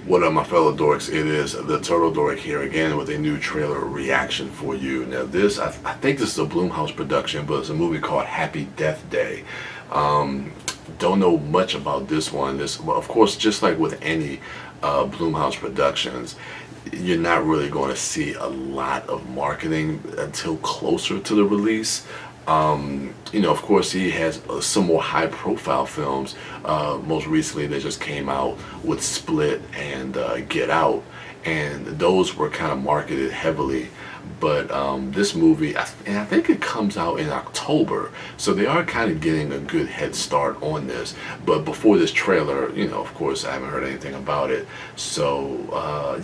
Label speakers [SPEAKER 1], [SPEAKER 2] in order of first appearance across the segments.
[SPEAKER 1] What up, my fellow dorks? It is the Turtle Dork here again with a new trailer reaction for you. Now, I think this is a Blumhouse production, but it's a movie called Happy Death Day. Don't know much about this one. Well, of course, just like with any Blumhouse productions, you're not really going to see a lot of marketing until closer to the release. Of course, he has some more high-profile films. Most recently, they just came out with Split and Get Out, and those were kind of marketed heavily. But this movie, and I think it comes out in October, so they are kind of getting a good head start on this. But before this trailer, of course, I haven't heard anything about it. So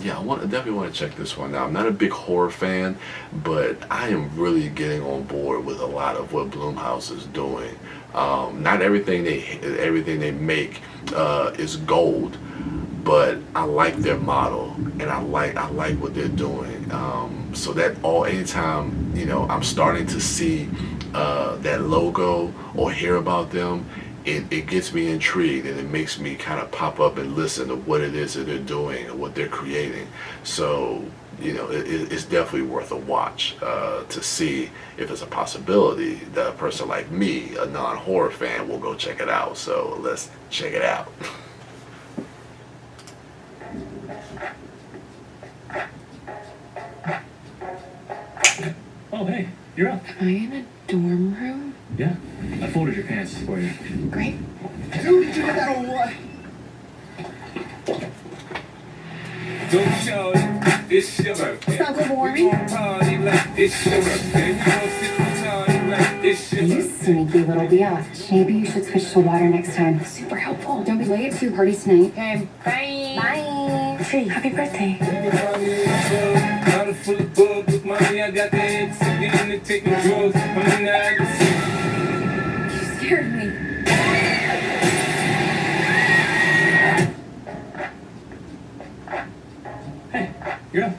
[SPEAKER 1] yeah, definitely want to check this one out. I'm not a big horror fan, but I am really getting on board with a lot of what Blumhouse is doing. Not everything they make is gold, but I like their model, and I like what they're doing. So that anytime I'm starting to see that logo or hear about them, it gets me intrigued, and it makes me kind of pop up and listen to what it is that they're doing and what they're creating. So it's definitely worth a watch to see if it's a possibility that a person like me, a non-horror fan, will go check it out. So let's check it out.
[SPEAKER 2] Oh, hey, you're up.
[SPEAKER 3] Am I in a dorm room?
[SPEAKER 2] Yeah, I folded your pants for you.
[SPEAKER 3] Great.
[SPEAKER 4] Dude, you got on what? Don't show it, it's your birthday.
[SPEAKER 3] Stop global warming.
[SPEAKER 4] Party like it's your birthday. You gon' sit and party like it's your
[SPEAKER 3] You
[SPEAKER 4] birthday.
[SPEAKER 3] sneaky little biatch. Maybe you should switch to water next time. Super helpful. Don't be late to your party tonight. Okay, bye. Bye. Tree, happy birthday.
[SPEAKER 4] Bottle full of bug, with mommy, I got the head sitting and taking drugs. I'm not
[SPEAKER 3] You scared me.
[SPEAKER 2] Hey, you're up.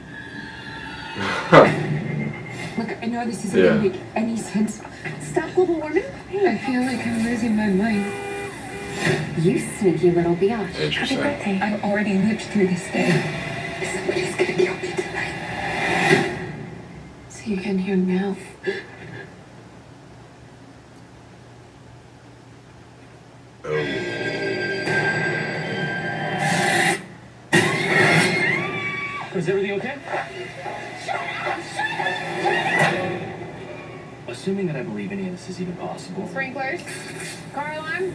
[SPEAKER 3] Look, I know this isn't
[SPEAKER 1] Yeah.
[SPEAKER 3] gonna make any sense. Stop global warming. I feel like I'm losing my mind. You sneaky little biatch. Happy
[SPEAKER 1] Interesting.
[SPEAKER 3] birthday. I've already lived through this day. Somebody's gonna kill me tonight. So you can hear now.
[SPEAKER 2] Is everything okay? Assuming that I believe any of this is even possible,
[SPEAKER 3] Sprinklers. Car alarm.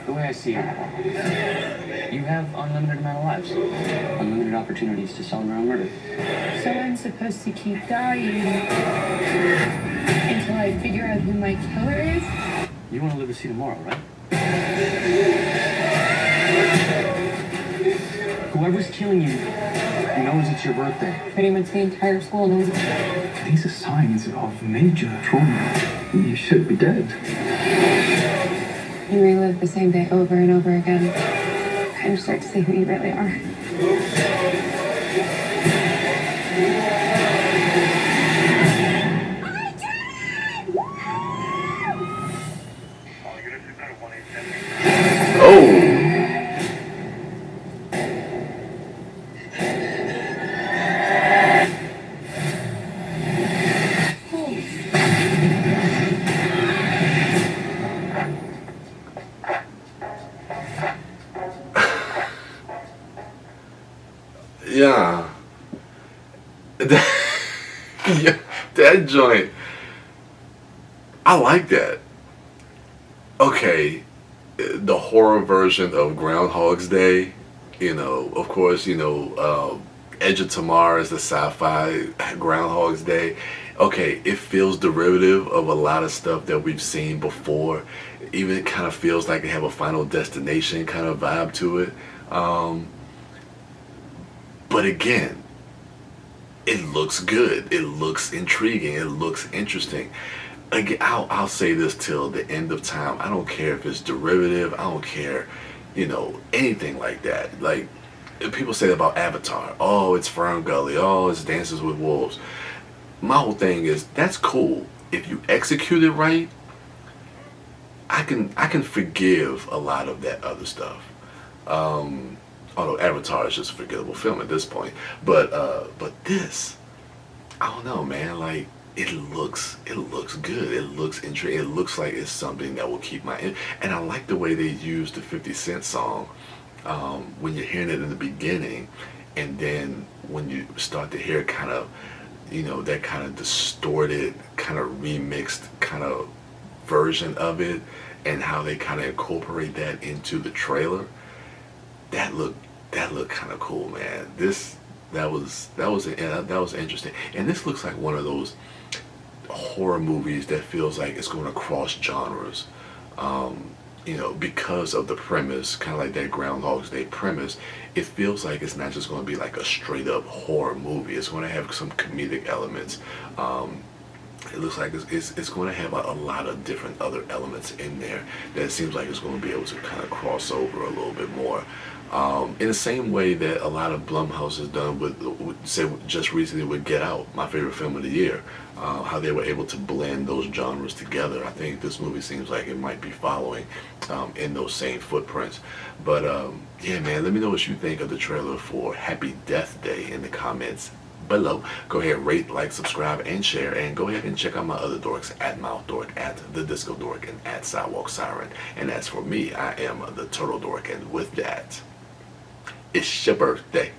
[SPEAKER 2] the way I see it, you have unlimited amount of lives, unlimited opportunities to solve your own murder.
[SPEAKER 3] So I'm supposed to keep dying until I figure out who my killer is?
[SPEAKER 2] You want to live to see tomorrow, right? Whoever's killing you knows it's your birthday.
[SPEAKER 3] Pretty much the entire school knows it.
[SPEAKER 5] These are signs of major trauma. You should be dead.
[SPEAKER 3] You relive the same day over and over again. Kind of start to see who you really are.
[SPEAKER 1] Oh. Yeah. Yeah, that joint. I like that. Okay, the horror version of Groundhog's Day, of course, Edge of Tomorrow is the sci-fi Groundhog's Day. Okay, it feels derivative of a lot of stuff that we've seen before. Even it kind of feels like they have a Final Destination kind of vibe to it. But again, it looks good. It looks intriguing. It looks interesting. Again, I'll say this till the end of time. I don't care if it's derivative. I don't care, anything like that. Like, people say about Avatar. Oh, it's Fern Gully. Oh, it's Dances with Wolves. My whole thing is, that's cool. If you execute it right, I can forgive a lot of that other stuff. Although Avatar is just a forgettable film at this point. But this, I don't know, man. Like it looks good. It looks intriguing. It looks like it's something that will keep my. And I like the way they used the 50 Cent song when you're hearing it in the beginning, and then when you start to hear kind of, that kind of distorted, kind of remixed kind of version of it, and how they kind of incorporate that into the trailer. That looked kind of cool, man. That was interesting, and this looks like one of those horror movies that feels like it's going to cross genres. Because of the premise, kind of like that Groundhog's Day premise, it feels like it's not just going to be like a straight up horror movie. It's going to have some comedic elements. It looks like it's going to have a lot of different other elements in there that it seems like it's going to be able to kind of cross over a little bit more. In the same way that a lot of Blumhouse has done with say, just recently with Get Out, my favorite film of the year, how they were able to blend those genres together. I think this movie seems like it might be following in those same footprints. But yeah, man, let me know what you think of the trailer for Happy Death Day in the comments below. Go ahead, rate, like, subscribe, and share, and go ahead and check out my other dorks at MouthDork, at TheDiscoDork, and at Sidewalk Siren. And as for me, I am the Turtle Dork, and with that, it's your birthday.